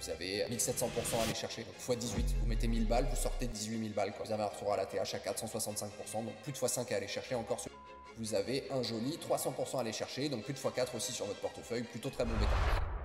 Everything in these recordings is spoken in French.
vous avez 1700% à aller chercher, donc x18, vous mettez 1000 balles, vous sortez 18 000 balles, quoi. Vous avez un retour à la TH à 465%, donc plus de x5 à aller chercher encore. Vous avez un joli 300% à aller chercher, donc plus de x4 aussi sur votre portefeuille, plutôt très bon bêta.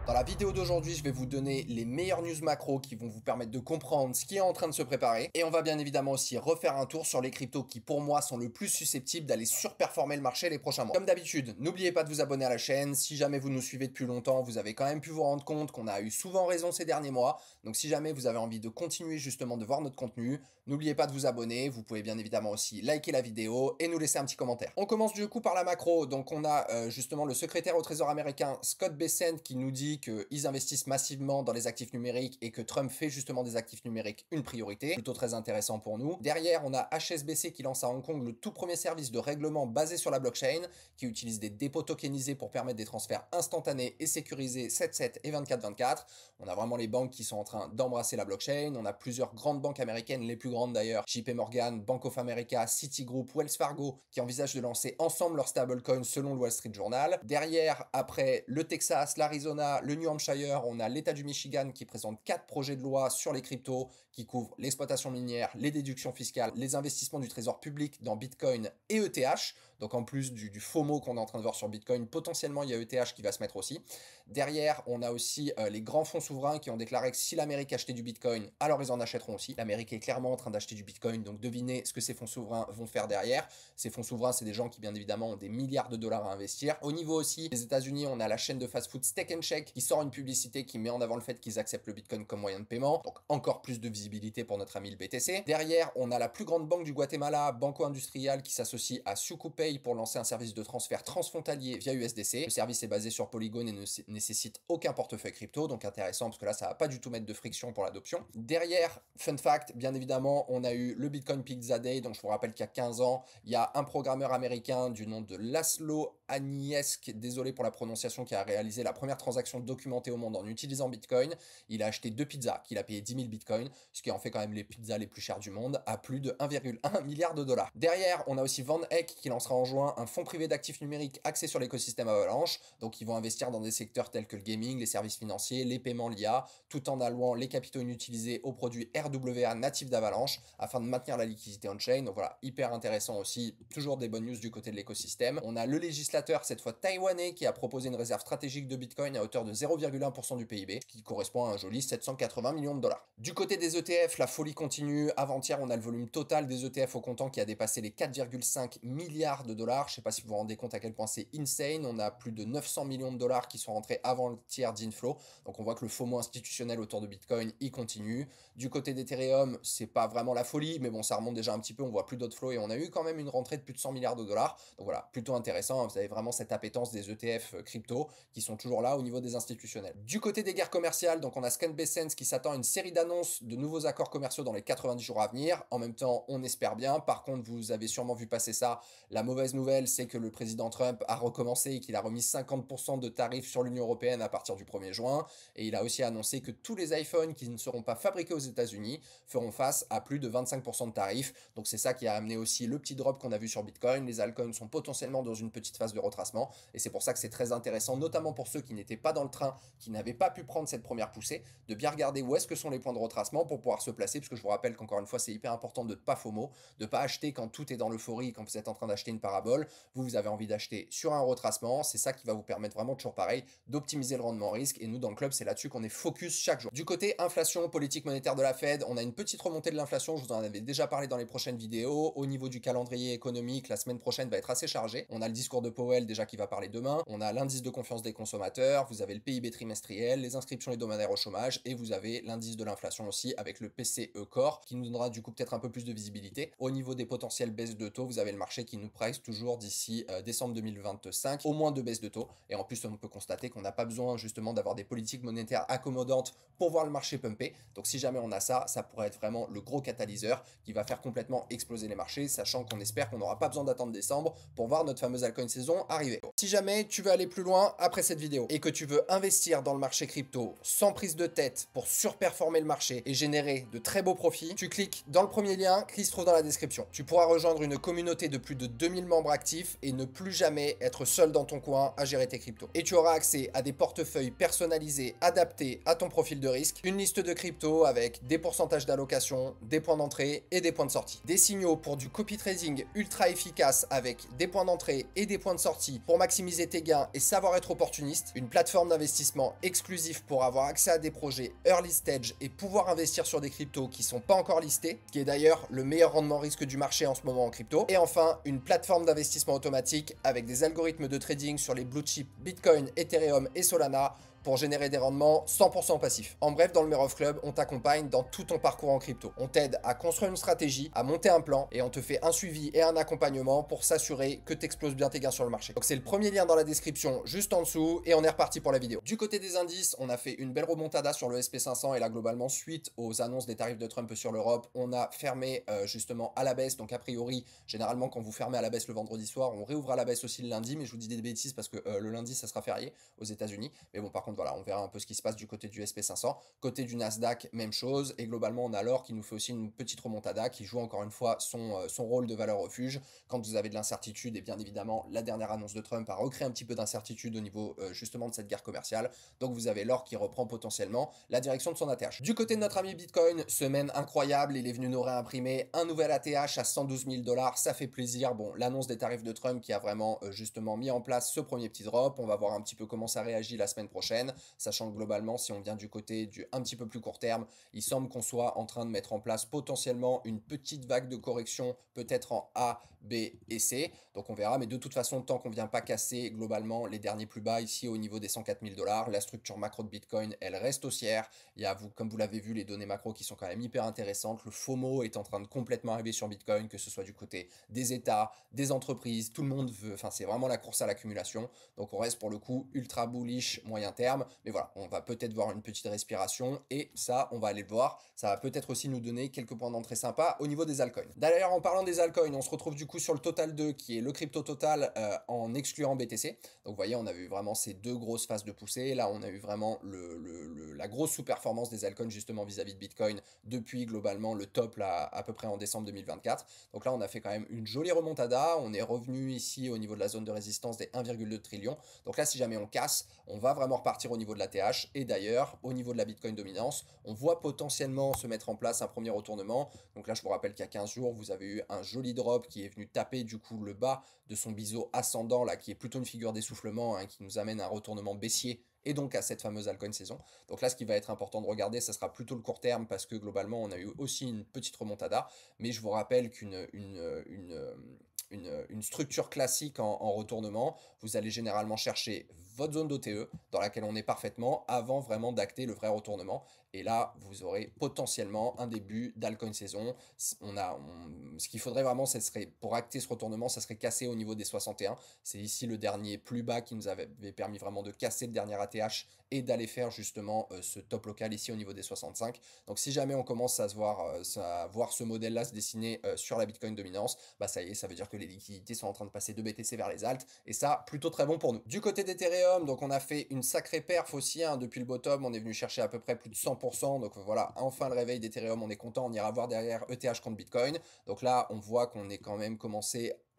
Dans la vidéo d'aujourd'hui, je vais vous donner les meilleures news macro qui vont vous permettre de comprendre ce qui est en train de se préparer. Et on va bien évidemment aussi refaire un tour sur les cryptos qui, pour moi, sont le plus susceptibles d'aller surperformer le marché les prochains mois. Comme d'habitude, n'oubliez pas de vous abonner à la chaîne. Si jamais vous nous suivez depuis longtemps, vous avez quand même pu vous rendre compte qu'on a eu souvent raison ces derniers mois. Donc si jamais vous avez envie de continuer justement de voir notre contenu, n'oubliez pas de vous abonner. Vous pouvez bien évidemment aussi liker la vidéo et nous laisser un petit commentaire. On commence du coup par la macro. Donc on a justement le secrétaire au Trésor américain, Scott Bessent, qui nous dit qu'ils investissent massivement dans les actifs numériques et que Trump fait justement des actifs numériques une priorité. Plutôt très intéressant pour nous. Derrière, on a HSBC qui lance à Hong Kong le tout premier service de règlement basé sur la blockchain, qui utilise des dépôts tokenisés pour permettre des transferts instantanés et sécurisés 7/7 et 24/24. On a vraiment les banques qui sont en train d'embrasser la blockchain. On a plusieurs grandes banques américaines, les plus grandes d'ailleurs, JP Morgan, Bank of America, Citigroup, Wells Fargo, qui envisagent de lancer ensemble leur stablecoin selon le Wall Street Journal. Derrière, après le Texas, l'Arizona, le New Hampshire, on a l'État du Michigan qui présente 4 projets de loi sur les cryptos qui couvrent l'exploitation minière, les déductions fiscales, les investissements du trésor public dans Bitcoin et ETH. Donc en plus du FOMO qu'on est en train de voir sur Bitcoin, potentiellement il y a ETH qui va se mettre aussi. Derrière, on a aussi les grands fonds souverains qui ont déclaré que si l'Amérique achetait du Bitcoin, alors ils en achèteront aussi. L'Amérique est clairement en train d'acheter du Bitcoin, donc devinez ce que ces fonds souverains vont faire derrière. Ces fonds souverains, c'est des gens qui bien évidemment ont des milliards de dollars à investir. Au niveau aussi des États-Unis, on a la chaîne de fast-food Steak and Shake qui sort une publicité qui met en avant le fait qu'ils acceptent le Bitcoin comme moyen de paiement, donc encore plus de visibilité pour notre ami le BTC. Derrière, on a la plus grande banque du Guatemala, Banco Industrial, qui s'associe à SucuPay pour lancer un service de transfert transfrontalier via USDC. Le service est basé sur Polygon et ne nécessite aucun portefeuille crypto, donc intéressant parce que là, ça va pas du tout mettre de friction pour l'adoption. Derrière, fun fact, bien évidemment, on a eu le Bitcoin Pizza Day, donc je vous rappelle qu'il y a 15 ans, il y a un programmeur américain du nom de Laszlo Anieszek, désolé pour la prononciation, qui a réalisé la première transaction documentée au monde en utilisant Bitcoin. Il a acheté 2 pizzas qu'il a payé 10 000 Bitcoins, ce qui en fait quand même les pizzas les plus chères du monde, à plus de 1,1 milliard de dollars. Derrière, on a aussi Van Eck qui lancera en juin un fonds privé d'actifs numériques axé sur l'écosystème Avalanche. Donc ils vont investir dans des secteurs tels que le gaming, les services financiers, les paiements, l'IA, tout en allouant les capitaux inutilisés aux produits RWA natifs d'Avalanche afin de maintenir la liquidité on-chain. Donc voilà, hyper intéressant aussi, toujours des bonnes news du côté de l'écosystème. On a le législateur, cette fois taïwanais, qui a proposé une réserve stratégique de Bitcoin à hauteur de 0,1% du PIB, ce qui correspond à un joli 780 millions de dollars. Du côté des ETF, la folie continue. Avant-hier, on a le volume total des ETF au comptant qui a dépassé les 4,5 milliards de dollars. Je sais pas si vous vous rendez compte à quel point c'est insane. On a plus de 900 millions de dollars qui sont rentrés avant le tiers d'inflow. Donc on voit que le FOMO institutionnel autour de Bitcoin, il continue. Du côté d'Ethereum, c'est pas vraiment la folie, mais bon, ça remonte déjà un petit peu. On voit plus d'outflow et on a eu quand même une rentrée de plus de 100 milliards de dollars. Donc voilà, plutôt intéressant. Vous avez vraiment cette appétence des ETF crypto qui sont toujours là au niveau des institutionnels. Du côté des guerres commerciales, donc on a Scott Bessent qui s'attend à une série d'annonces de nouveaux accords commerciaux dans les 90 jours à venir. En même temps, on espère bien. Par contre, vous avez sûrement vu passer ça. La mauvaise nouvelle, c'est que le président Trump a recommencé et qu'il a remis 50% de tarifs sur l'Union européenne à partir du 1er juin. Et il a aussi annoncé que tous les iPhones qui ne seront pas fabriqués aux États-Unis feront face à plus de 25% de tarifs. Donc c'est ça qui a amené aussi le petit drop qu'on a vu sur Bitcoin. Les altcoins sont potentiellement dans une petite phase de retracement. Et c'est pour ça que c'est très intéressant, notamment pour ceux qui n'étaient pas dans le train, qui n'avaient pas pu prendre cette première poussée, de bien regarder où est-ce que sont les points de retracement pour pouvoir se placer, parce que je vous rappelle qu'encore une fois, c'est hyper important de ne pas FOMO, de ne pas acheter quand tout est dans l'euphorie, quand vous êtes en train d'acheter une parabole. Vous avez envie d'acheter sur un retracement. C'est ça qui va vous permettre vraiment, toujours pareil, d'optimiser le rendement risque. Et nous, dans le club, c'est là-dessus qu'on est focus chaque jour. Du côté inflation, politique monétaire de la Fed, on a une petite remontée de l'inflation. Je vous en avais déjà parlé dans les prochaines vidéos. Au niveau du calendrier économique, la semaine prochaine va être assez chargée. On a le discours de Powell déjà qui va parler demain. On a l'indice de confiance des consommateurs. Vous avez le PIB trimestriel, les inscriptions hebdomadaires au chômage et vous avez l'indice de l'inflation aussi avec le PCE Core qui nous donnera du coup peut-être un peu plus de visibilité. Au niveau des potentielles baisses de taux, vous avez le marché qui nous price toujours d'ici décembre 2025 au moins 2 baisses de taux. Et en plus, on peut constater qu'on n'a pas besoin justement d'avoir des politiques monétaires accommodantes pour voir le marché pumper. Donc si jamais on a ça, ça pourrait être vraiment le gros catalyseur qui va faire complètement exploser les marchés, sachant qu'on espère qu'on n'aura pas besoin d'attendre décembre pour voir notre fameuse altcoin saison arriver. Si jamais tu veux aller plus loin après cette vidéo et que tu veux investir dans le marché crypto sans prise de tête pour surperformer le marché et générer de très beaux profits, tu cliques dans le premier lien qui se trouve dans la description. Tu pourras rejoindre une communauté de plus de 2000 membres actifs et ne plus jamais être seul dans ton coin à gérer tes cryptos. Et tu auras accès à des portefeuilles personnalisés adaptés à ton profil de risque, une liste de cryptos avec des pourcentages d'allocation, des points d'entrée et des points de sortie. Des signaux pour du copy trading ultra efficace avec des points d'entrée et des points de sortie pour maximiser tes gains et savoir être opportuniste. Une plateforme d'investissement exclusive pour avoir accès à des projets early stage et pouvoir investir sur des cryptos qui sont pas encore listés, qui est d'ailleurs le meilleur rendement risque du marché en ce moment en crypto. Et enfin, une plateforme d'investissement automatique avec des algorithmes de trading sur les blue chips Bitcoin, Ethereum et Solana pour générer des rendements 100% passifs. En bref, dans le Merov Club, on t'accompagne dans tout ton parcours en crypto. On t'aide à construire une stratégie, à monter un plan et on te fait un suivi et un accompagnement pour s'assurer que tu exploses bien tes gains sur le marché. Donc c'est le premier lien dans la description juste en dessous et on est reparti pour la vidéo. Du côté des indices, on a fait une belle remontada sur le SP500 et là globalement suite aux annonces des tarifs de Trump sur l'Europe, on a fermé justement à la baisse. Donc a priori, généralement quand vous fermez à la baisse le vendredi soir, on réouvre à la baisse aussi le lundi, mais je vous dis des bêtises parce que le lundi ça sera férié aux États-Unis. Mais bon, par contre voilà, on verra un peu ce qui se passe du côté du SP500. Côté du Nasdaq, même chose. Et globalement, on a l'or qui nous fait aussi une petite remontada, qui joue encore une fois son rôle de valeur refuge. Quand vous avez de l'incertitude, et bien évidemment, la dernière annonce de Trump a recréé un petit peu d'incertitude au niveau justement de cette guerre commerciale. Donc vous avez l'or qui reprend potentiellement la direction de son ATH. Du côté de notre ami Bitcoin, semaine incroyable, il est venu nous réimprimer un nouvel ATH à 112 000 $. Ça fait plaisir. Bon, l'annonce des tarifs de Trump qui a vraiment justement mis en place ce premier petit drop. On va voir un petit peu comment ça réagit la semaine prochaine, sachant que globalement, si on vient du côté du un petit peu plus court terme, il semble qu'on soit en train de mettre en place potentiellement une petite vague de correction, peut-être en A, B et C. Donc on verra, mais de toute façon, tant qu'on ne vient pas casser globalement les derniers plus bas ici au niveau des 104 000 $, la structure macro de Bitcoin, elle reste haussière. Il y a, comme vous l'avez vu, les données macro qui sont quand même hyper intéressantes. Le FOMO est en train de complètement arriver sur Bitcoin, que ce soit du côté des États, des entreprises, tout le monde veut, enfin c'est vraiment la course à l'accumulation. Donc on reste pour le coup ultra bullish moyen terme, mais voilà, on va peut-être voir une petite respiration et ça, on va aller le voir. Ça va peut-être aussi nous donner quelques points d'entrée sympas au niveau des altcoins. D'ailleurs, en parlant des altcoins, on se retrouve du coup sur le Total 2 qui est le crypto total en excluant BTC. Donc vous voyez, on a vu vraiment ces deux grosses phases de poussée. Là, on a eu vraiment la grosse sous-performance des altcoins justement vis-à-vis de Bitcoin depuis globalement le top là à peu près en décembre 2024. Donc là, on a fait quand même une jolie remontada. On est revenu ici au niveau de la zone de résistance des 1,2 trillions. Donc là, si jamais on casse, on va vraiment repartir au niveau de la TH. Et d'ailleurs, au niveau de la Bitcoin dominance, on voit potentiellement se mettre en place un premier retournement. Donc là, je vous rappelle qu'il y a 15 jours, vous avez eu un joli drop qui est venu taper du coup le bas de son biseau ascendant, là, qui est plutôt une figure d'essoufflement, hein, qui nous amène à un retournement baissier et donc à cette fameuse altcoin saison. Donc là, ce qui va être important de regarder, ça sera plutôt le court terme parce que globalement, on a eu aussi une petite remontada. Mais je vous rappelle une structure classique en retournement, vous allez généralement chercher votre zone d'OTE dans laquelle on est parfaitement avant vraiment d'acter le vrai retournement. Et là, vous aurez potentiellement un début d'altcoin saison. Ce qu'il faudrait vraiment, ce serait pour acter ce retournement, ça serait casser au niveau des 61. C'est ici le dernier plus bas qui nous avait permis vraiment de casser le dernier ATH et d'aller faire justement ce top local ici au niveau des 65. Donc si jamais on commence à voir ce modèle-là se dessiner sur la Bitcoin dominance, bah ça y est, ça veut dire que les liquidités sont en train de passer de BTC vers les alts et ça, plutôt très bon pour nous. Du côté d'Ethereum, donc on a fait une sacrée perf aussi, hein, depuis le bottom, on est venu chercher à peu près plus de 100%, donc voilà, enfin le réveil d'Ethereum, on est content, on ira voir derrière ETH contre Bitcoin. Donc là, on voit qu'on est quand même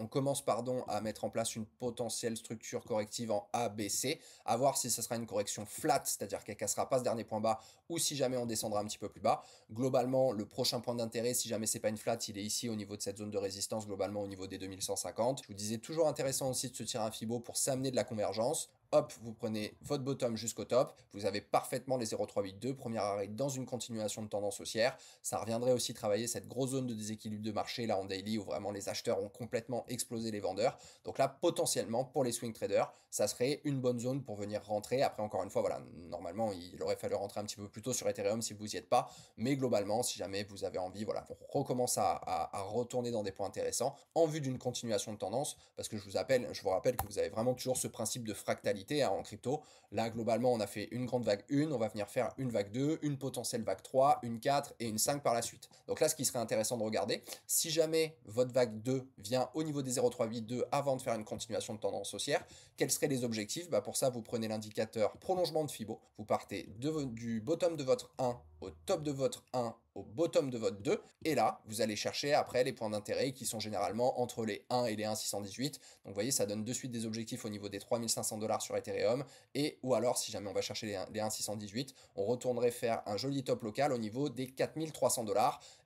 on commence à mettre en place une potentielle structure corrective en A, B, C, à voir si ce sera une correction flat, c'est-à-dire qu'elle cassera pas ce dernier point bas, ou si jamais on descendra un petit peu plus bas. Globalement, le prochain point d'intérêt, si jamais c'est pas une flat, il est ici au niveau de cette zone de résistance, globalement au niveau des 2150. Je vous disais toujours intéressant aussi de se tirer un Fibo pour s'amener de la convergence. Hop, vous prenez votre bottom jusqu'au top, vous avez parfaitement les 0,382, premier arrêt dans une continuation de tendance haussière. Ça reviendrait aussi travailler cette grosse zone de déséquilibre de marché là en daily où vraiment les acheteurs ont complètement explosé les vendeurs. Donc là, potentiellement, pour les swing traders, ça serait une bonne zone pour venir rentrer. Après, encore une fois, voilà, normalement, il aurait fallu rentrer un petit peu plus tôt sur Ethereum si vous n'y êtes pas. Mais globalement, si jamais vous avez envie, voilà, on recommence à retourner dans des points intéressants en vue d'une continuation de tendance. Parce que je vous rappelle que vous avez vraiment toujours ce principe de fractalité fractalité hein, en crypto. Là, globalement, on a fait une grande vague 1, on va venir faire une vague 2, une potentielle vague 3, une 4 et une 5 par la suite. Donc là, ce qui serait intéressant de regarder, si jamais votre vague 2 vient au niveau des 0,382 avant de faire une continuation de tendance haussière, quels seraient les objectifs? Pour ça, vous prenez l'indicateur prolongement de Fibo, vous partez du bottom de votre 1 au top de votre 1 au bottom de votre 2, et là, vous allez chercher après les points d'intérêt qui sont généralement entre les 1 et les 1,618. Donc vous voyez, ça donne de suite des objectifs au niveau des 3500 $ sur Ethereum, et ou alors, si jamais on va chercher les 1,618, on retournerait faire un joli top local au niveau des 4300 $,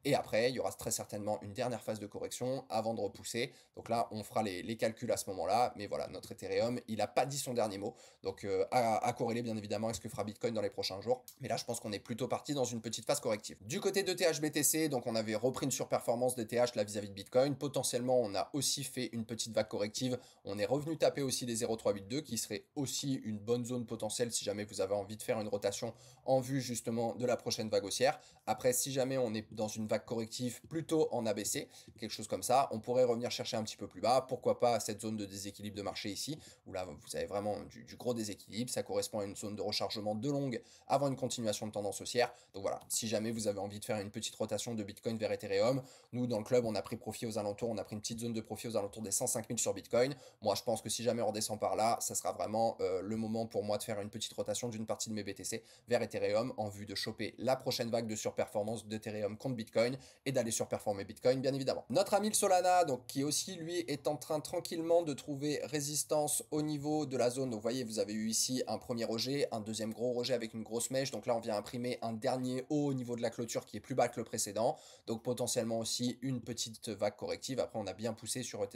et après, il y aura très certainement une dernière phase de correction avant de repousser. Donc là, on fera les calculs à ce moment-là, mais voilà, notre Ethereum, il n'a pas dit son dernier mot, donc à corréler bien évidemment avec ce que fera Bitcoin dans les prochains jours. Mais là, je pense qu'on est plutôt parti dans une petite phase corrective. Du côté de THBTC, donc on avait repris une surperformance de TH là vis-à-vis de Bitcoin. Potentiellement, on a aussi fait une petite vague corrective. On est revenu taper aussi les 0,382 qui serait aussi une bonne zone potentielle si jamais vous avez envie de faire une rotation en vue justement de la prochaine vague haussière. Après, si jamais on est dans une vague corrective plutôt en ABC, quelque chose comme ça, on pourrait revenir chercher un petit peu plus bas. Pourquoi pas cette zone de déséquilibre de marché ici, où là vous avez vraiment du gros déséquilibre. Ça correspond à une zone de rechargement de longue avant une continuation de tendance haussière. Donc voilà, si jamais vous avez envie de faire une petite rotation de Bitcoin vers Ethereum, nous dans le club on a pris profit aux alentours, on a pris une petite zone de profit aux alentours des 105 000 sur Bitcoin. Moi je pense que si jamais on redescend par là, ça sera vraiment le moment pour moi de faire une petite rotation d'une partie de mes BTC vers Ethereum en vue de choper la prochaine vague de surperformance d'Ethereum contre Bitcoin et d'aller surperformer Bitcoin bien évidemment. Notre ami le Solana, donc qui aussi lui est en train tranquillement de trouver résistance au niveau de la zone. Donc vous voyez, vous avez eu ici un premier rejet, un deuxième gros rejet avec une grosse mèche. Donc là on vient imprimer un dernier haut au niveau de la clôture qui est plus bas que le précédent. Donc potentiellement aussi une petite vague corrective. Après on a bien poussé sur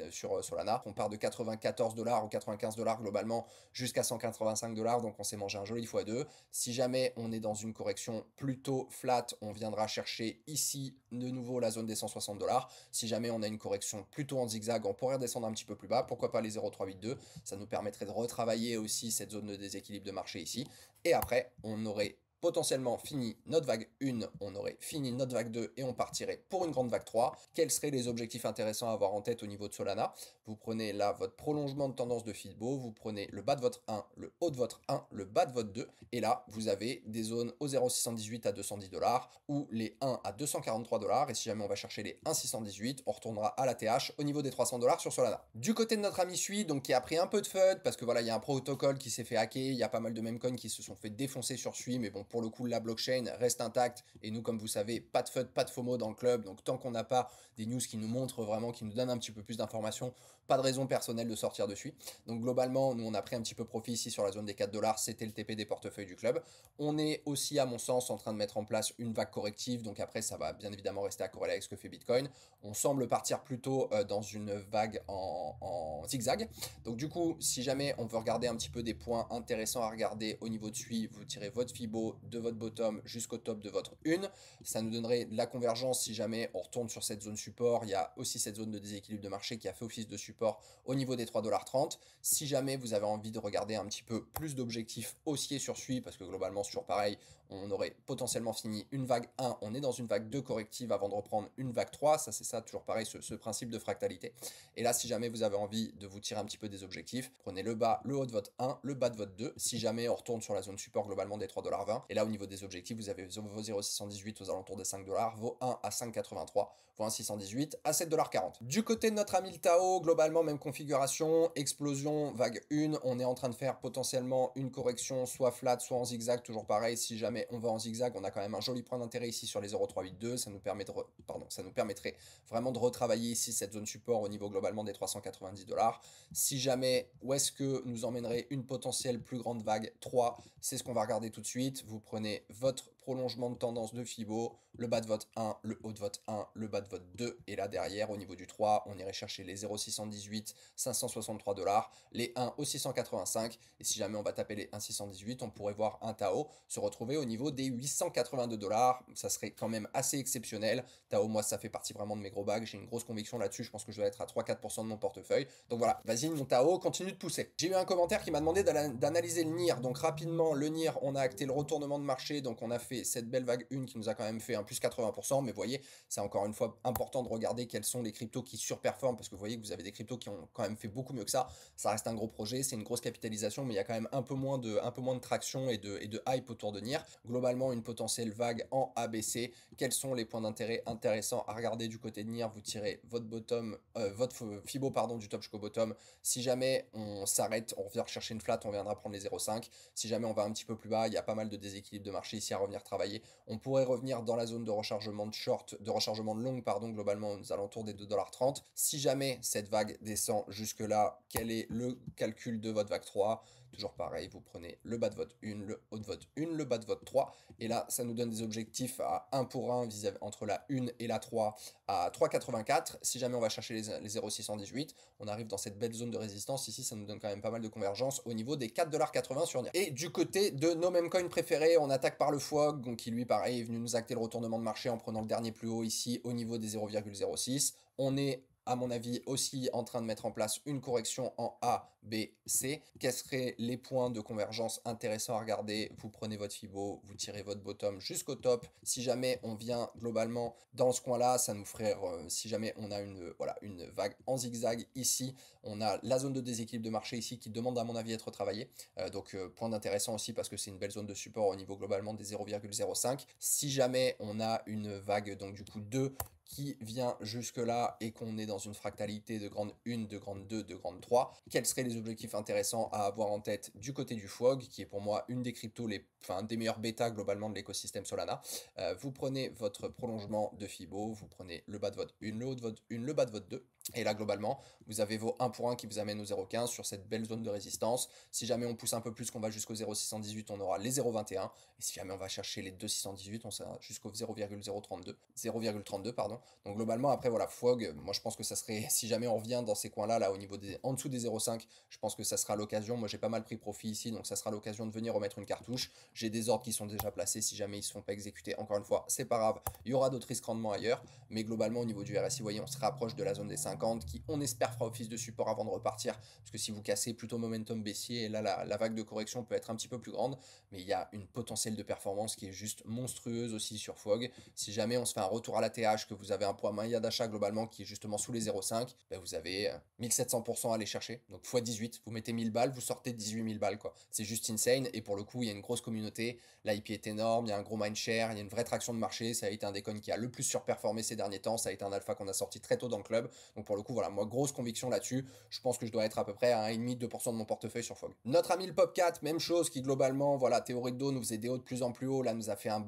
Solana. On part de 94 $ ou 95 $ globalement jusqu'à 185 $. Donc on s'est mangé un joli x2. Si jamais on est dans une correction plutôt flat, on viendra chercher ici de nouveau la zone des 160 $. Si jamais on a une correction plutôt en zigzag, on pourrait redescendre un petit peu plus bas. Pourquoi pas les 0,382? Ça nous permettrait de retravailler aussi cette zone de déséquilibre de marché ici. Et après, on aurait potentiellement fini notre vague 1, on aurait fini notre vague 2 et on partirait pour une grande vague 3. Quels seraient les objectifs intéressants à avoir en tête au niveau de Solana? Vous prenez là votre prolongement de tendance de Fibo, vous prenez le bas de votre 1, le haut de votre 1, le bas de votre 2, et là vous avez des zones au 0,618 à 210 $ ou les 1 à 243 $, et si jamais on va chercher les 1,618, on retournera à la TH au niveau des 300 $ sur Solana. Du côté de notre ami Sui, donc qui a pris un peu de FUD, parce que voilà, il y a un protocole qui s'est fait hacker, il y a pas mal de memecoins qui se sont fait défoncer sur Sui, mais bon, pour le coup, la blockchain reste intacte, et nous, comme vous savez, pas de FUD, pas de FOMO dans le club, donc tant qu'on n'a pas des news qui nous montrent vraiment, qui nous donnent un petit peu plus d'informations, pas de raison personnelle de sortir dessus. Donc globalement, nous, on a pris un petit peu profit ici sur la zone des 4 $, c'était le TP des portefeuilles du club. On est aussi, à mon sens, en train de mettre en place une vague corrective, donc après, ça va bien évidemment rester à corréler avec ce que fait Bitcoin. On semble partir plutôt dans une vague en zigzag. Donc du coup, si jamais on veut regarder un petit peu des points intéressants à regarder au niveau de Sui, vous tirez votre Fibo de votre bottom jusqu'au top de votre 1. Ça nous donnerait de la convergence si jamais on retourne sur cette zone support. Il y a aussi cette zone de déséquilibre de marché qui a fait office de support au niveau des 3,30 $. Si jamais vous avez envie de regarder un petit peu plus d'objectifs haussiers sur Sui, parce que globalement c'est toujours pareil, on aurait potentiellement fini une vague 1, on est dans une vague 2 corrective avant de reprendre une vague 3, ça c'est ça, toujours pareil, ce principe de fractalité. Et là, si jamais vous avez envie de vous tirer un petit peu des objectifs, prenez le bas, le haut de votre 1, le bas de votre 2, si jamais on retourne sur la zone support globalement des 3,20 $, et là au niveau des objectifs, vous avez vos 0,618 aux alentours des 5 $, vos 1 à 5,83, vos 1,618 à 7,40 $. Du côté de notre ami le Tao, globalement même configuration, explosion, vague 1, on est en train de faire potentiellement une correction soit flat, soit en zigzag, toujours pareil, si jamais on va en zigzag, on a quand même un joli point d'intérêt ici sur les 0,382, ça nous permettrait vraiment de retravailler ici cette zone support au niveau globalement des 390 $. Si jamais, où est-ce que nous emmènerait une potentielle plus grande vague 3, c'est ce qu'on va regarder tout de suite. Vous prenez votre prolongement de tendance de Fibo, le bas de votre 1, le haut de votre 1, le bas de votre 2, et là derrière, au niveau du 3, on irait chercher les 0,618, 563 $, les 1 au 685, et si jamais on va taper les 1,618, on pourrait voir un Tao se retrouver au niveau des 882 $. Ça serait quand même assez exceptionnel. Tao, moi, ça fait partie vraiment de mes gros bags, j'ai une grosse conviction là-dessus, je pense que je dois être à 3-4% de mon portefeuille. Donc voilà, vas-y mon Tao, continue de pousser. J'ai eu un commentaire qui m'a demandé d'analyser le NIR, donc rapidement, le NIR, on a acté le retournement de marché, donc on a fait fait cette belle vague 1 qui nous a quand même fait un plus 80%, mais vous voyez, c'est encore une fois important de regarder quels sont les cryptos qui surperforment, parce que vous voyez que vous avez des cryptos qui ont quand même fait beaucoup mieux que ça reste un gros projet, c'est une grosse capitalisation, mais il y a quand même un peu moins de traction et de hype autour de NIR. Globalement, une potentielle vague en ABC. Quels sont les points d'intérêt intéressants à regarder du côté de NIR? Vous tirez votre bottom, votre Fibo pardon, du top jusqu'au bottom. Si jamais on s'arrête, on revient chercher une flat, on viendra prendre les 0,5. Si jamais on va un petit peu plus bas, il y a pas mal de déséquilibre de marché ici à revenir travailler. On pourrait revenir dans la zone de rechargement de short, de rechargement de long, pardon, globalement aux alentours des 2,30 $. Si jamais cette vague descend jusque-là, quel est le calcul de votre vague 3? Toujours pareil, vous prenez le bas de votre 1, le haut de votre 1, le bas de votre 3. Et là, ça nous donne des objectifs à 1 pour 1 entre la 1 et la 3 à 3,84. Si jamais on va chercher les 0,618, on arrive dans cette belle zone de résistance. Ici, ça nous donne quand même pas mal de convergence au niveau des 4,80 $. Sur NIR. Et du côté de nos mêmes coins préférés, on attaque par le FOG, donc qui lui, pareil, est venu nous acter le retournement de marché en prenant le dernier plus haut ici au niveau des 0,06. On est à mon avis, aussi en train de mettre en place une correction en A, B, C. Quels seraient les points de convergence intéressants à regarder? Vous prenez votre Fibo, vous tirez votre bottom jusqu'au top. Si jamais on vient globalement dans ce coin-là, ça nous ferait, si jamais on a une vague en zigzag ici, on a la zone de déséquilibre de marché ici qui demande à mon avis être travaillée. Donc point d'intéressant aussi parce que c'est une belle zone de support au niveau globalement des 0,05. Si jamais on a une vague, donc du coup 2, qui vient jusque là et qu'on est dans une fractalité de grande 1, de grande 2, de grande 3, quels seraient les objectifs intéressants à avoir en tête du côté du FOG, qui est pour moi une des cryptos, des meilleurs bêtas globalement de l'écosystème Solana. Vous prenez votre prolongement de Fibo, vous prenez le bas de votre 1, le haut de votre 1, le bas de votre 2, et là globalement vous avez vos 1 pour 1 qui vous amènent au 0,15 sur cette belle zone de résistance. Si jamais on pousse un peu plus, qu'on va jusqu'au 0,618, on aura les 0,21, et si jamais on va chercher les 2,618, on sera jusqu'au 0,32 pardon. Donc globalement après voilà, FOG, moi je pense que ça serait, si jamais on revient dans ces coins là au niveau en dessous des 0,5, je pense que ça sera l'occasion. Moi j'ai pas mal pris profit ici, donc ça sera l'occasion de venir remettre une cartouche. J'ai des ordres qui sont déjà placés, si jamais ils se font pas exécuter, encore une fois c'est pas grave, il y aura d'autres risques rendement ailleurs, mais globalement au niveau du RSI, vous voyez, on se rapproche de la zone des 50 qui on espère fera office de support avant de repartir, parce que si vous cassez plutôt momentum baissier, et là la vague de correction peut être un petit peu plus grande, mais il y a une potentielle de performance qui est juste monstrueuse aussi sur FOG. Si jamais on se fait un retour à la TH, que vous avez un poids moyen d'achat globalement qui est justement sous les 0,5, ben vous avez 1700% à aller chercher, donc x 18, vous mettez 1000 balles, vous sortez 18 000 balles quoi. C'est juste insane, et pour le coup il y a une grosse communauté, l'IP est énorme, il y a un gros mindshare, il y a une vraie traction de marché, ça a été un des coins qui a le plus surperformé ces derniers temps, ça a été un alpha qu'on a sorti très tôt dans le club, donc pour le coup voilà, moi grosse conviction là-dessus, je pense que je dois être à peu près à 1,5-2% de mon portefeuille sur FOG. Notre ami le Popcat, même chose, qui globalement, voilà, théorie de dos nous faisait des hauts de plus en plus haut, là nous a fait un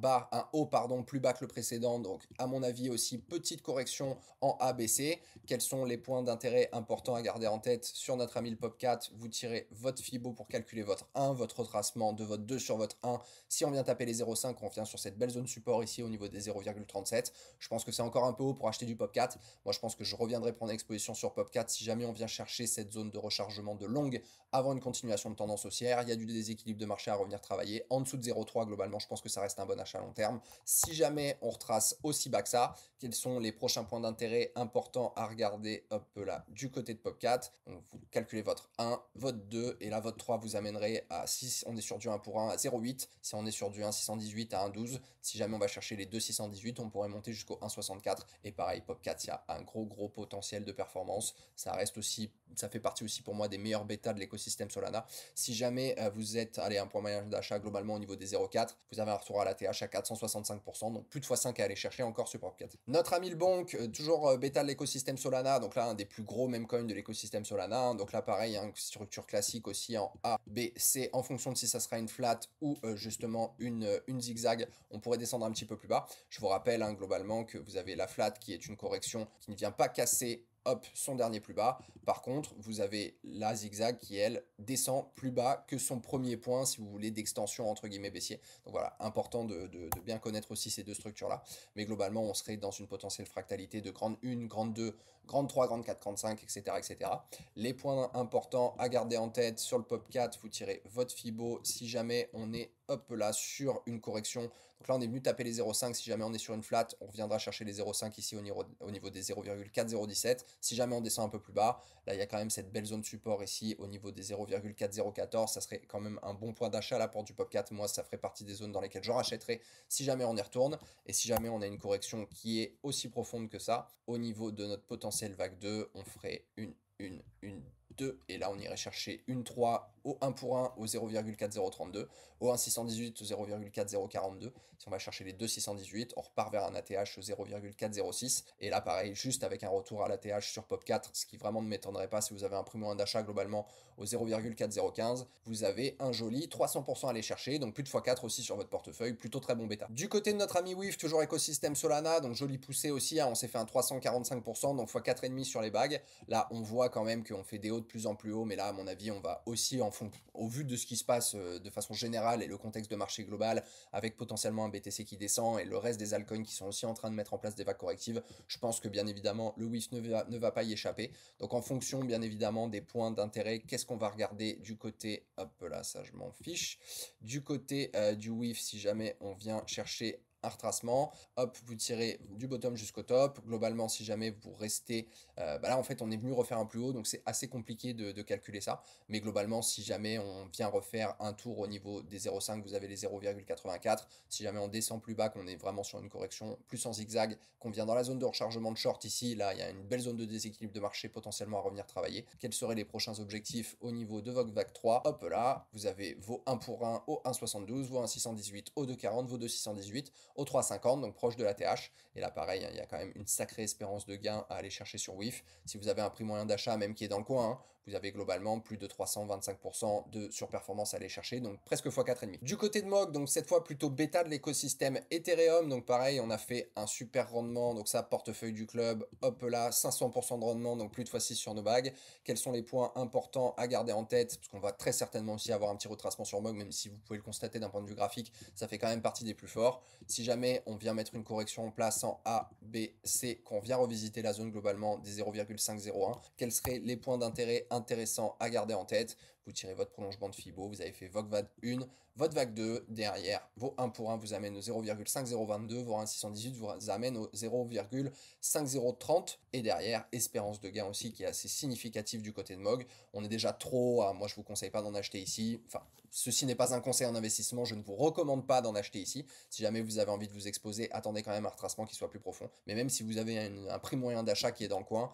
haut pardon, plus bas que le précédent, donc à mon avis aussi petite correction en ABC. Quels sont les points d'intérêt importants à garder en tête sur notre ami le Popcat? Vous tirez votre Fibo pour calculer votre 1, votre retracement de votre 2 sur votre 1. Si on vient taper les 0,5, on vient sur cette belle zone support ici au niveau des 0,37. Je pense que c'est encore un peu haut pour acheter du Popcat. Moi je pense que je reviendrai prendre exposition sur Popcat si jamais on vient chercher cette zone de rechargement de longue avant une continuation de tendance haussière. Il y a du déséquilibre de marché à revenir travailler. En dessous de 0,3 globalement, je pense que ça reste un bon achat à long terme. Si jamais on retrace aussi bas que ça, quels sont les prochains points d'intérêt importants à regarder? Hop là, du côté de Popcat, donc vous calculez votre 1, votre 2, et là votre 3 vous amènerait à, si on est sur du 1 pour 1, à 0,8, si on est sur du 1,618 à 1,12, si jamais on va chercher les 2,618, on pourrait monter jusqu'au 1,64, et pareil, Popcat, il y a un gros potentiel de performance, ça reste aussi, ça fait partie aussi pour moi des meilleurs bêtas de l'écosystème Solana. Si jamais vous êtes, allez, un point moyen d'achat globalement au niveau des 0,4, vous avez un retour à la TH à 465%, donc plus de x5 à aller chercher encore sur Popcat. Notre ami le Bonk, toujours bêta de l'écosystème Solana, donc là un des plus gros meme coins de l'écosystème Solana, donc là pareil, une structure classique aussi en A, B, C, en fonction de si ça sera une flat ou justement une zigzag, on pourrait descendre un petit peu plus bas. Je vous rappelle globalement que vous avez la flat qui est une correction qui ne vient pas casser son dernier plus bas. Par contre, vous avez la zigzag qui, elle, descend plus bas que son premier point, si vous voulez, d'extension entre guillemets baissier. Donc voilà, important de bien connaître aussi ces deux structures-là. Mais globalement, on serait dans une potentielle fractalité de grande 1, grande 2, grande 3, grande 4, grande 5, etc., etc. Les points importants à garder en tête sur le Popcat, vous tirez votre Fibo si jamais on est hop là sur une correction. Donc là, on est venu taper les 0,5. Si jamais on est sur une flat, on reviendra chercher les 0,5 ici au niveau des 0,4017. Si jamais on descend un peu plus bas, là, il y a quand même cette belle zone support ici au niveau des 0,4014. Ça serait quand même un bon point d'achat là pour du Pop 4. Moi, ça ferait partie des zones dans lesquelles je rachèterais si jamais on y retourne. Et si jamais on a une correction qui est aussi profonde que ça, au niveau de notre potentiel vague 2, on ferait une 2, et là on irait chercher une 3 au 1 pour 1 au 0,4032, au 1,618 au 0,4042. Si on va chercher les 2,618, on repart vers un ATH au 0,406, et là pareil, juste avec un retour à l'ATH sur Pop 4, ce qui vraiment ne m'étonnerait pas si vous avez un prix moyen d'achat globalement au 0,4015, vous avez un joli 300% à aller chercher, donc plus de x4 aussi sur votre portefeuille, plutôt très bon bêta. Du côté de notre ami WIF, toujours écosystème Solana, donc joli poussé aussi, hein, on s'est fait un 345%, donc x4,5 sur les bagues. Là on voit quand même qu'on fait des hauts de plus en plus haut, mais là à mon avis on va aussi au vu de ce qui se passe de façon générale et le contexte de marché global, avec potentiellement un BTC qui descend et le reste des altcoins qui sont aussi en train de mettre en place des vagues correctives, je pense que bien évidemment le WIF ne va pas y échapper. Donc en fonction bien évidemment des points d'intérêt, qu'est-ce qu'on va regarder du côté, hop là ça je m'en fiche, du côté du WIF, si jamais on vient chercher un retracement, hop, vous tirez du bottom jusqu'au top. Globalement, si jamais vous restez, là en fait on est venu refaire un plus haut, donc c'est assez compliqué de calculer ça. Mais globalement, si jamais on vient refaire un tour au niveau des 0,5, vous avez les 0,84. Si jamais on descend plus bas, qu'on est vraiment sur une correction plus en zigzag, qu'on vient dans la zone de rechargement de short ici, là il y a une belle zone de déséquilibre de marché potentiellement à revenir travailler. Quels seraient les prochains objectifs au niveau de votre vague 3? Hop là, vous avez vos 1 pour 1 au 1,72, vos 1,618 au 2,40, vos 2,618 au 3,50, donc proche de la TH. Et là, pareil, hein, il y a quand même une sacrée espérance de gain à aller chercher sur WIF. Si vous avez un prix moyen d'achat, même qui est dans le coin, hein, vous avez globalement plus de 325% de surperformance à aller chercher, donc presque x4,5. Du côté de MOG, donc cette fois plutôt bêta de l'écosystème Ethereum, donc pareil, on a fait un super rendement, donc ça, portefeuille du club, hop là, 500% de rendement, donc plus de x6 sur nos bagues. Quels sont les points importants à garder en tête? Parce qu'on va très certainement aussi avoir un petit retracement sur MOG, même si vous pouvez le constater d'un point de vue graphique, ça fait quand même partie des plus forts. Si jamais on vient mettre une correction en place en A, B, C, qu'on vient revisiter la zone globalement des 0,501, quels seraient les points d'intérêt intéressants à garder en tête? Vous tirez votre prolongement de Fibo, vous avez fait votre vague 1, votre vague 2, derrière, vos 1 pour 1 vous amènent au 0,5022, vos 1,618 vous amènent au 0,5030, et derrière, espérance de gain aussi qui est assez significative du côté de MOG. On est déjà trop, moi je vous conseille pas d'en acheter ici, enfin, ceci n'est pas un conseil en investissement, je ne vous recommande pas d'en acheter ici. Si jamais vous avez envie de vous exposer, attendez quand même un retracement qui soit plus profond. Mais même si vous avez un prix moyen d'achat qui est dans le coin,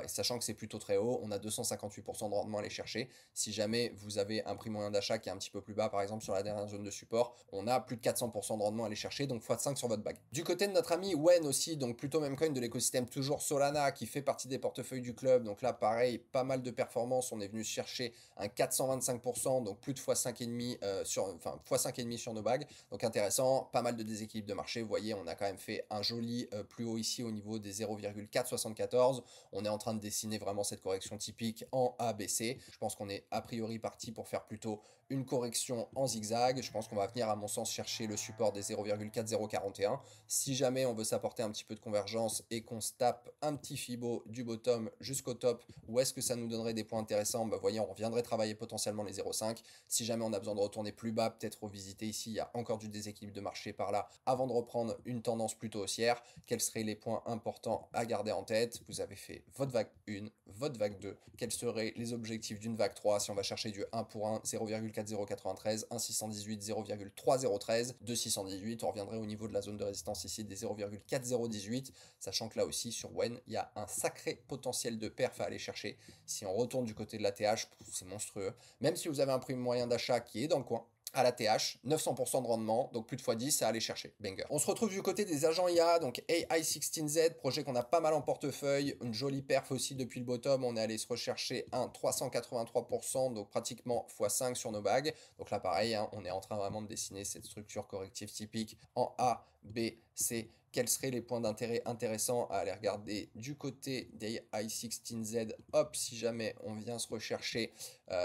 sachant que c'est plutôt très haut, on a 258% de rendement à aller chercher. Si jamais vous avez un prix moyen d'achat qui est un petit peu plus bas, par exemple sur la dernière zone de support, on a plus de 400% de rendement à aller chercher, donc x5 sur votre bague. Du côté de notre ami Wen aussi, donc plutôt même coin de l'écosystème, toujours Solana, qui fait partie des portefeuilles du club. Donc là, pareil, pas mal de performance. On est venu chercher un 425%, donc plus de x5,5 x5,5 sur nos bagues. Donc intéressant, pas mal de déséquilibre de marché. Vous voyez, on a quand même fait un joli plus haut ici au niveau des 0,474. On est en train de dessiner vraiment cette correction typique en ABC. Je pense qu'on est a priori parti pour faire plutôt une correction en zigzag. Je pense qu'on va venir, à mon sens, chercher le support des 0,4041. Si jamais on veut s'apporter un petit peu de convergence et qu'on se tape un petit Fibo du bottom jusqu'au top, où est-ce que ça nous donnerait des points intéressants? Bah voyez, on reviendrait travailler potentiellement les 0,5. Si jamais on a besoin de retourner plus bas, peut-être revisiter ici, il y a encore du déséquilibre de marché par là, avant de reprendre une tendance plutôt haussière. Quels seraient les points importants à garder en tête? Vous avez fait votre vague 1, votre vague 2. Quels seraient les objectifs d'une vague 3? Si on va chercher du 1 pour 1, 0,4093, 1,618, 0,3013, 2,618, on reviendrait au niveau de la zone de résistance ici des 0,4018, sachant que là aussi sur Wen, il y a un sacré potentiel de perf à aller chercher. Si on retourne du côté de la TH, c'est monstrueux. Même si vous avez un prix moyen d'achat qui est dans le coin, à la TH, 900% de rendement, donc plus de x10 à aller chercher, banger. On se retrouve du côté des agents IA, donc AI16Z, projet qu'on a pas mal en portefeuille, une jolie perf aussi depuis le bottom, on est allé se rechercher un 383%, donc pratiquement x5 sur nos bagues. Donc là pareil, hein, on est en train vraiment de dessiner cette structure corrective typique en A, B, C, quels seraient les points d'intérêt intéressants à aller regarder du côté des i16Z. Hop, si jamais on vient se rechercher,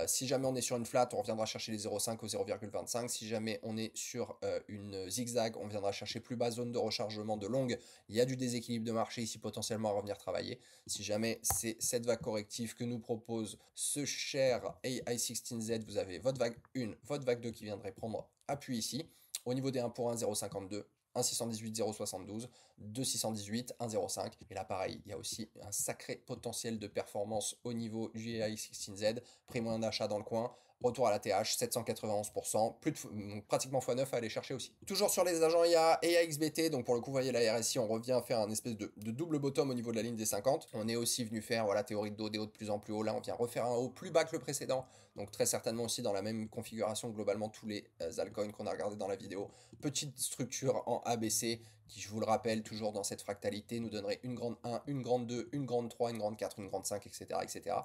si jamais on est sur une flat, on reviendra chercher les 0,5 au 0,25. Si jamais on est sur une zigzag, on viendra chercher plus bas zone de rechargement de longue. Il y a du déséquilibre de marché ici potentiellement à revenir travailler. Si jamais c'est cette vague corrective que nous propose ce cher i16Z, vous avez votre vague 1, votre vague 2 qui viendrait prendre appui ici. Au niveau des 1 pour 1, 0,52. 1,618, 0,72, 2,618, 1,05. Et là, pareil, il y a aussi un sacré potentiel de performance au niveau du i16Z. Prix moyen d'achat dans le coin. Retour à la TH, 791%, donc pratiquement x9 à aller chercher aussi. Toujours sur les agents IA et AXBT, donc pour le coup, vous voyez la RSI, on revient faire un espèce de double bottom au niveau de la ligne des 50. On est aussi venu faire, voilà, théorie de dos, des hauts de plus en plus haut. Là, on vient refaire un haut plus bas que le précédent, donc très certainement aussi dans la même configuration globalement tous les altcoins qu'on a regardé dans la vidéo. Petite structure en ABC qui, je vous le rappelle, toujours dans cette fractalité, nous donnerait une grande 1, une grande 2, une grande 3, une grande 4, une grande 5, etc. etc.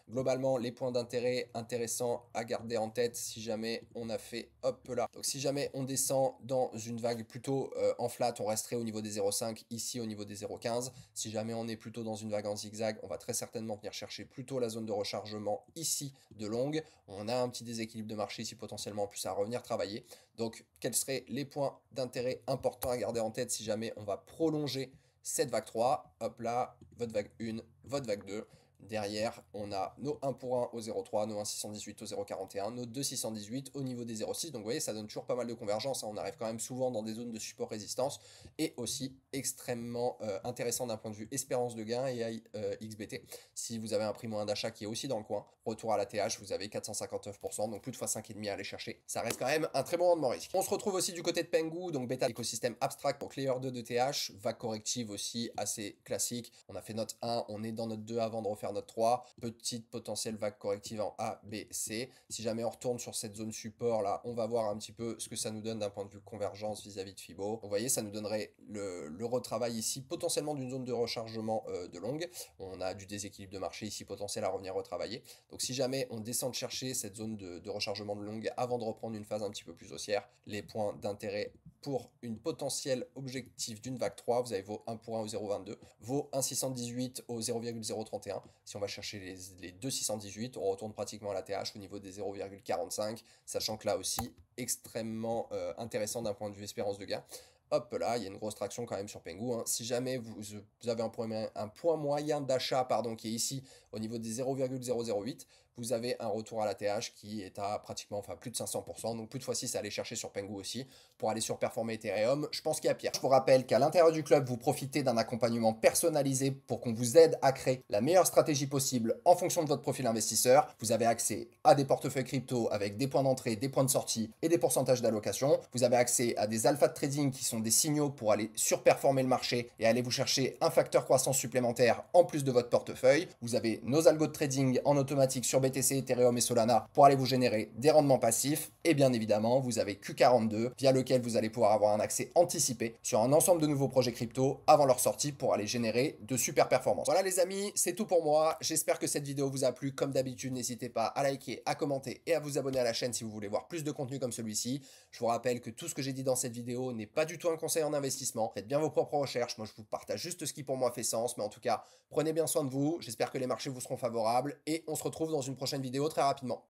Globalement, les points d'intérêt intéressants à garder en tête si jamais on a fait, hop là. Donc si jamais on descend dans une vague plutôt en flat, on resterait au niveau des 0,5, ici au niveau des 0,15. Si jamais on est plutôt dans une vague en zigzag, on va très certainement venir chercher plutôt la zone de rechargement ici de longue. On a un petit déséquilibre de marché ici potentiellement en plus à revenir travailler. Donc quels seraient les points d'intérêt importants à garder en tête si jamais on va prolonger cette vague 3, hop là, votre vague 1, votre vague 2. Derrière, on a nos 1 pour 1 au 0,3, nos 1,618 au 0,41, nos 2,618 au niveau des 0,6. Donc vous voyez, ça donne toujours pas mal de convergence. On arrive quand même souvent dans des zones de support résistance et aussi extrêmement intéressant d'un point de vue espérance de gain et XBT. Si vous avez un prix moyen d'achat qui est aussi dans le coin, retour à la TH, vous avez 459%, donc plus de x5,5 à aller chercher. Ça reste quand même un très bon rendement risque. On se retrouve aussi du côté de Pengu, donc bêta écosystème abstract, donc layer 2 de TH, vague corrective aussi assez classique. On a fait notre 1, on est dans notre 2 avant de refaire notre 3, petite potentielle vague corrective en A, B, C. Si jamais on retourne sur cette zone support là, on va voir un petit peu ce que ça nous donne d'un point de vue convergence vis-à-vis de Fibo. Vous voyez, ça nous donnerait le retravail ici potentiellement d'une zone de rechargement de longue. On a du déséquilibre de marché ici potentiel à revenir retravailler. Donc si jamais on descend de chercher cette zone de rechargement de longue avant de reprendre une phase un petit peu plus haussière, les points d'intérêt pour une potentielle objectif d'une vague 3, vous avez vos 1 pour 1 au 0,22, vos 1,618 au 0,031. Si on va chercher les 2,618, on retourne pratiquement à la TH au niveau des 0,45, sachant que là aussi, extrêmement intéressant d'un point de vue espérance de gain. Hop là, il y a une grosse traction quand même sur Pengu. Hein. Si jamais vous avez un point moyen d'achat qui est ici au niveau des 0,008, vous avez un retour à la TH qui est à pratiquement plus de 500%. Donc plus de x6 à aller chercher sur Pengu aussi pour aller surperformer Ethereum. Je pense qu'il y a pire. Je vous rappelle qu'à l'intérieur du club, vous profitez d'un accompagnement personnalisé pour qu'on vous aide à créer la meilleure stratégie possible en fonction de votre profil investisseur. Vous avez accès à des portefeuilles crypto avec des points d'entrée, des points de sortie et des pourcentages d'allocation. Vous avez accès à des alphas de trading qui sont des signaux pour aller surperformer le marché et aller vous chercher un facteur croissance supplémentaire en plus de votre portefeuille. Vous avez nos algos de trading en automatique sur BTC, Ethereum et Solana pour aller vous générer des rendements passifs. Et bien évidemment, vous avez Q42 via lequel vous allez pouvoir avoir un accès anticipé sur un ensemble de nouveaux projets crypto avant leur sortie pour aller générer de super performances. Voilà les amis, c'est tout pour moi. J'espère que cette vidéo vous a plu. Comme d'habitude, n'hésitez pas à liker, à commenter et à vous abonner à la chaîne si vous voulez voir plus de contenu comme celui-ci. Je vous rappelle que tout ce que j'ai dit dans cette vidéo n'est pas du tout un conseil en investissement. Faites bien vos propres recherches. Moi, je vous partage juste ce qui pour moi fait sens. Mais en tout cas, prenez bien soin de vous. J'espère que les marchés vous seront favorables et on se retrouve dans une prochaine vidéo très rapidement.